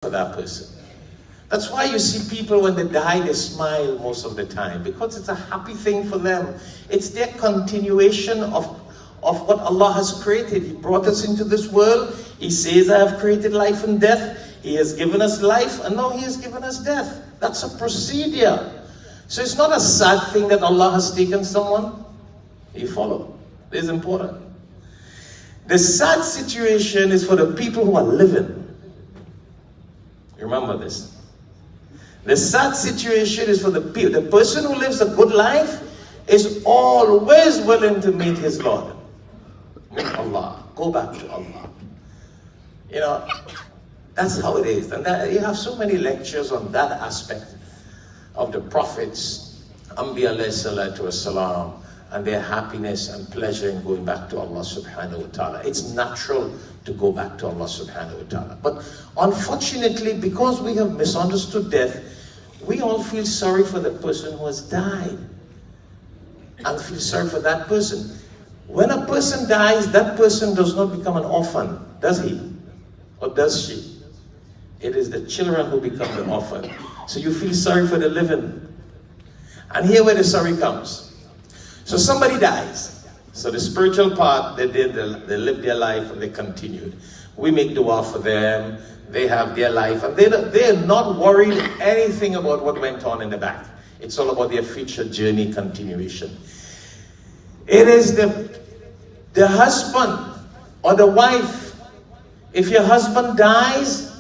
for that person. That's why you see people when they die, they smile most of the time, because it's a happy thing for them. It's their continuation of what Allah has created. He brought us into this world. He says, I have created life and death. He has given us life, and now He has given us death. That's a procedure. So it's not a sad thing that Allah has taken someone. You follow? It is important. The sad situation is for the people who are living. Remember this. The sad situation is for the people. The person who lives a good life is always willing to meet his Lord. Meet Allah. Go back to Allah. You know, that's how it is. And you have so many lectures on that aspect of the prophets, Anbiya alayhi salatu wassalam, and their happiness and pleasure in going back to Allah subhanahu wa ta'ala. It's natural to go back to Allah subhanahu wa ta'ala. But unfortunately, because we have misunderstood death, we all feel sorry for the person who has died. And feel sorry for that person. When a person dies, that person does not become an orphan, does he? Or does she? It is the children who become the orphan. So you feel sorry for the living. And here where the sorry comes. So somebody dies. So the spiritual part, they lived their life and they continued. We make dua for them. They have their life. And they're not worried anything about what went on in the back. It's all about their future journey continuation. It is the husband or the wife. If your husband dies,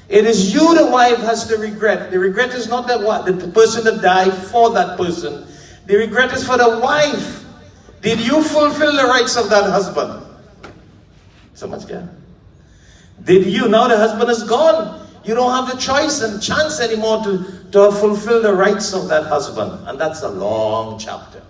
it is you, the wife, has the regret. The regret is not the person that died for that person. The regret is for the wife. Did you fulfill the rights of that husband? So much care. Did you? Now the husband is gone. You don't have the choice and chance anymore to fulfill the rights of that husband. And that's a long chapter.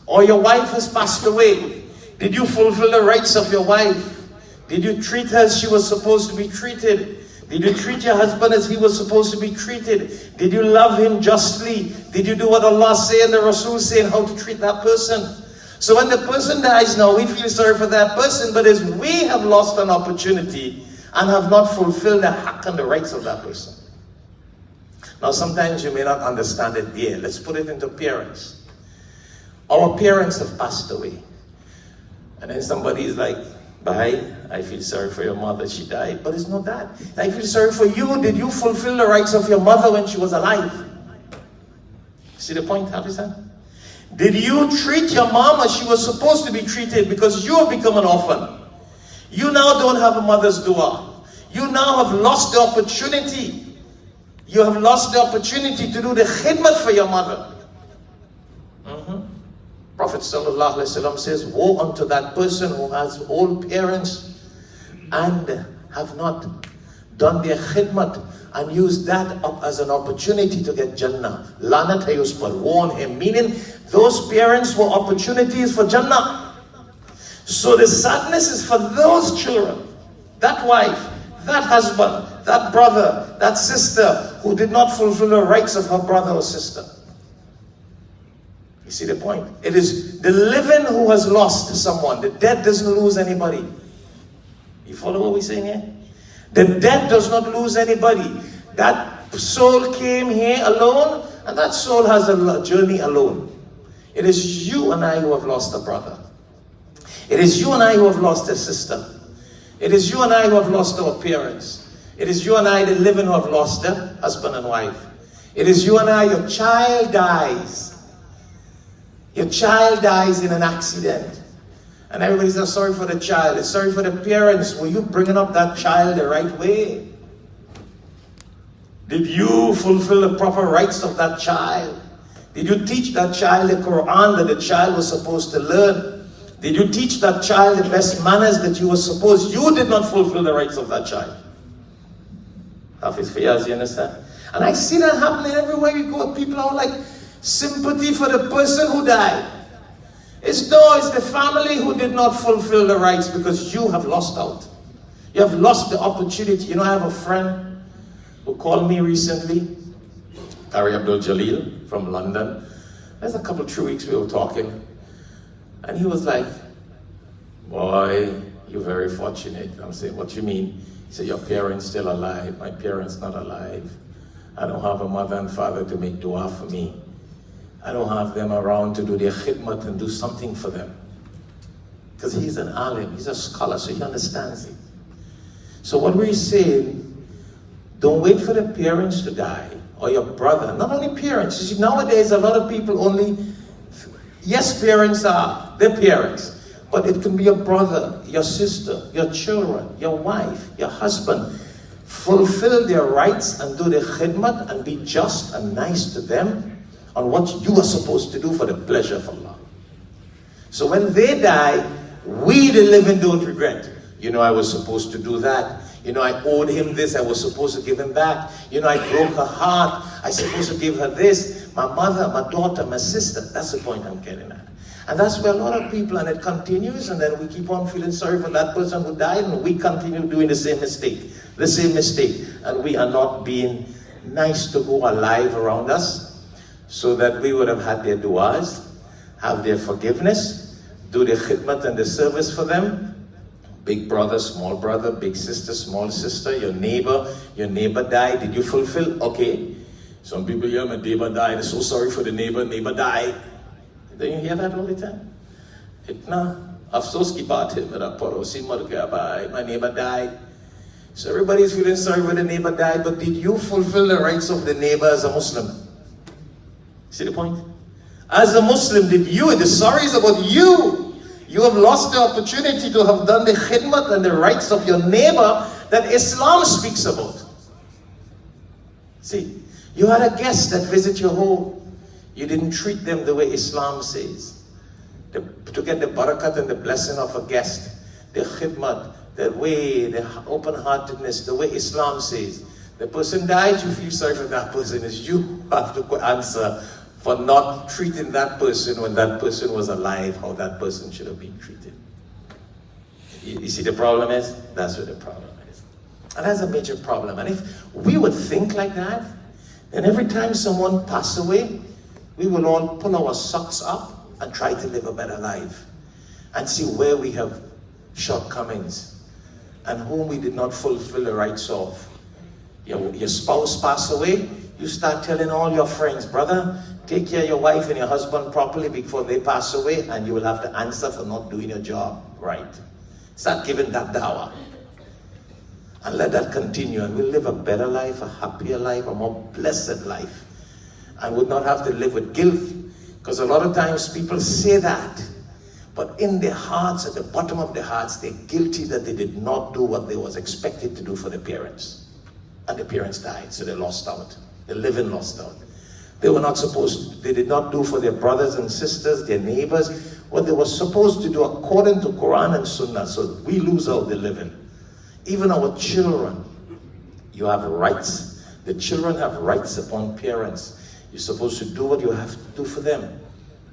Or your wife has passed away. Did you fulfill the rights of your wife? Did you treat her as she was supposed to be treated? Did you treat your husband as he was supposed to be treated? Did you love him justly? Did you do what Allah said and the Rasul said how to treat that person? So when the person dies now, we feel sorry for that person, but as we have lost an opportunity and have not fulfilled the haqq and the rights of that person. Now sometimes you may not understand it there. Let's put it into parents. Our parents have passed away. And then somebody is like, Bhai, I feel sorry for your mother, she died. But it's not that. I feel sorry for you. Did you fulfill the rights of your mother when she was alive? See the point, Hafiza? Did you treat your mom as she was supposed to be treated, because you have become an orphan? You now don't have a mother's dua. You now have lost the opportunity. You have lost the opportunity to do the khidmat for your mother. Prophet ﷺ says, woe unto that person who has old parents and have not done their khidmat and used that up as an opportunity to get Jannah. Lanat hayuspal, warn him. Meaning, those parents were opportunities for Jannah. So the sadness is for those children, that wife, that husband, that brother, that sister who did not fulfill the rights of her brother or sister. You see the point? It is the living who has lost someone. The dead doesn't lose anybody. You follow what we're saying here? The dead does not lose anybody. That soul came here alone, and that soul has a journey alone. It is you and I who have lost a brother. It is you and I who have lost a sister. It is you and I who have lost our parents. It is you and I, the living, who have lost their husband and wife. It is you and I, your child dies. Your child dies in an accident. And everybody says, sorry for the child. It's sorry for the parents. Were you bringing up that child the right way? Did you fulfill the proper rights of that child? Did you teach that child the Quran that the child was supposed to learn? Did you teach that child the best manners that you were supposed? You did not fulfill the rights of that child. Hafiz Fiyaz, you understand? And I see that happening everywhere we go. People are like, sympathy for the person who died. It's the family who did not fulfill the rights, because you have lost out. You have lost the opportunity. You know, I have a friend who called me recently, Tari Abdul Jalil from London. There's a couple, 3 weeks we were talking. And he was like, boy, you're very fortunate. I'm saying, what you mean? Say, your parents still alive. My parents not alive. I don't have a mother and father to make dua for me. I don't have them around to do their khidmat and do something for them. Because he's an alim, he's a scholar, so he understands it. So what we're saying, don't wait for the parents to die, or your brother. Not only parents. You see, nowadays a lot of people only, yes, parents are, they're parents. But it can be your brother, your sister, your children, your wife, your husband. Fulfill their rights and do the khidmat and be just and nice to them on what you are supposed to do for the pleasure of Allah. So when they die, we the living don't regret. You know, I was supposed to do that. You know, I owed him this, I was supposed to give him back. You know, I broke her heart, I was supposed to give her this. My mother, my daughter, my sister. That's the point I'm getting at. And that's where a lot of people, and it continues, and then we keep on feeling sorry for that person who died, and we continue doing the same mistake, and we are not being nice to who are alive around us, so that we would have had their du'as, have their forgiveness, do the khidmat and the service for them. Big brother, big sister, small sister, your neighbor died, did you fulfill? Okay. Some people, yeah, my neighbor died, I'm so sorry for the neighbor died. Don't you hear that all the time? Itna afsos ki baat hai, mera parosi mar gaya bhai, my neighbor died. So everybody's feeling sorry when the neighbor died, but did you fulfill the rights of the neighbor as a Muslim? See the point? As a Muslim, the sorry is about you. You have lost the opportunity to have done the khidmat and the rights of your neighbor that Islam speaks about. See, you had a guest that visit your home. You didn't treat them the way Islam says. To get the barakat and the blessing of a guest, the khidmat, the way, the open-heartedness, the way Islam says. The person died, you feel sorry for that person. It's you have to answer for not treating that person when that person was alive, how that person should have been treated. You see the problem is? That's what the problem is. And that's a major problem. And if we would think like that, then every time someone passes away, we will all pull our socks up and try to live a better life and see where we have shortcomings and whom we did not fulfill the rights of. Your spouse passed away, you start telling all your friends, brother, take care of your wife and your husband properly before they pass away, and you will have to answer for not doing your job right. Start giving that dawah. And let that continue, and we'll live a better life, a happier life, a more blessed life. And would not have to live with guilt. Because a lot of times people say that, but in their hearts, at the bottom of their hearts, they're guilty that they did not do what they was expected to do for their parents. And the parents died, so they lost out. The living lost out. They were not supposed to, they did not do for their brothers and sisters, their neighbors, what they were supposed to do according to Quran and Sunnah, so we lose out the living. Even our children, you have rights. The children have rights upon parents. You're supposed to do what you have to do for them.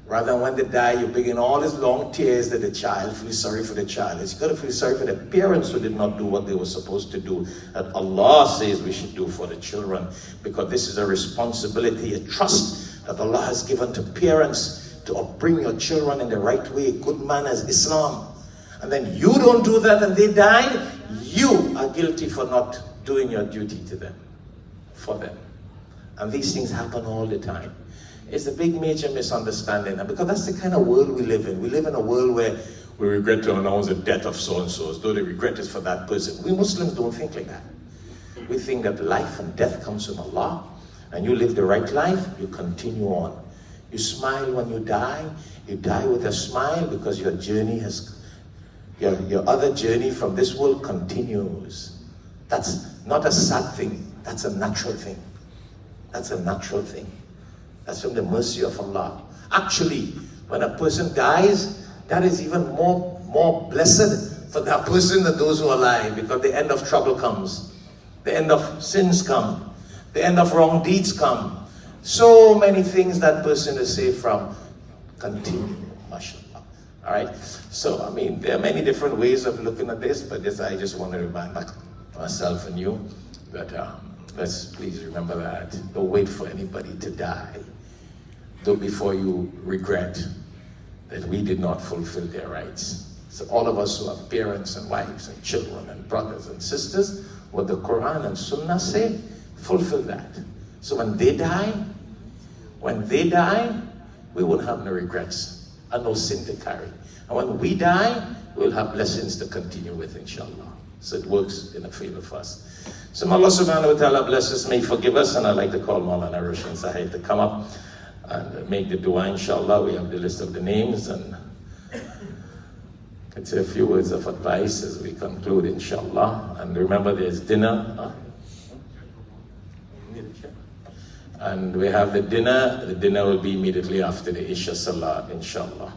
Rather than when they die, you begin all these long tears that the child feels sorry for the child. You've got to feel sorry for the parents who did not do what they were supposed to do, that Allah says we should do for the children. Because this is a responsibility, a trust that Allah has given to parents to bring your children in the right way, good manners, Islam. And then you don't do that and they died, you are guilty for not doing your duty to them, for them. And these things happen all the time. It's a big major misunderstanding, and because that's the kind of world we live in. We live in a world where we regret to announce the death of so-and-so, as though the regret is for that person. We Muslims don't think like that. We think that life and death comes from Allah, and you live the right life, you continue on. You smile when you die with a smile, because your journey has, your other journey from this world continues. That's not a sad thing, that's a natural thing. That's a natural thing. That's from the mercy of Allah. Actually, when a person dies, that is even more blessed for that person than those who are alive, because the end of trouble comes. The end of sins come. The end of wrong deeds come. So many things that person is saved from continue, mashallah. All right? So, I mean, there are many different ways of looking at this, but I just want to remind myself and you that let's please remember that. Don't wait for anybody to die. Don't before you regret that we did not fulfill their rights. So all of us who have parents and wives and children and brothers and sisters, what the Quran and Sunnah say, fulfill that. So when they die, we won't have no regrets and no sin to carry. And when we die, we'll have blessings to continue with, inshallah. So it works in a favor for us. So may Allah subhanahu wa ta'ala bless us, may forgive us, and I'd like to call Maulana Roshan Sahib to come up and make the dua, inshallah. We have the list of the names, and I'd say a few words of advice as we conclude, inshallah. And remember, there's dinner. And we have the dinner. The dinner will be immediately after the Isha Salah, inshallah.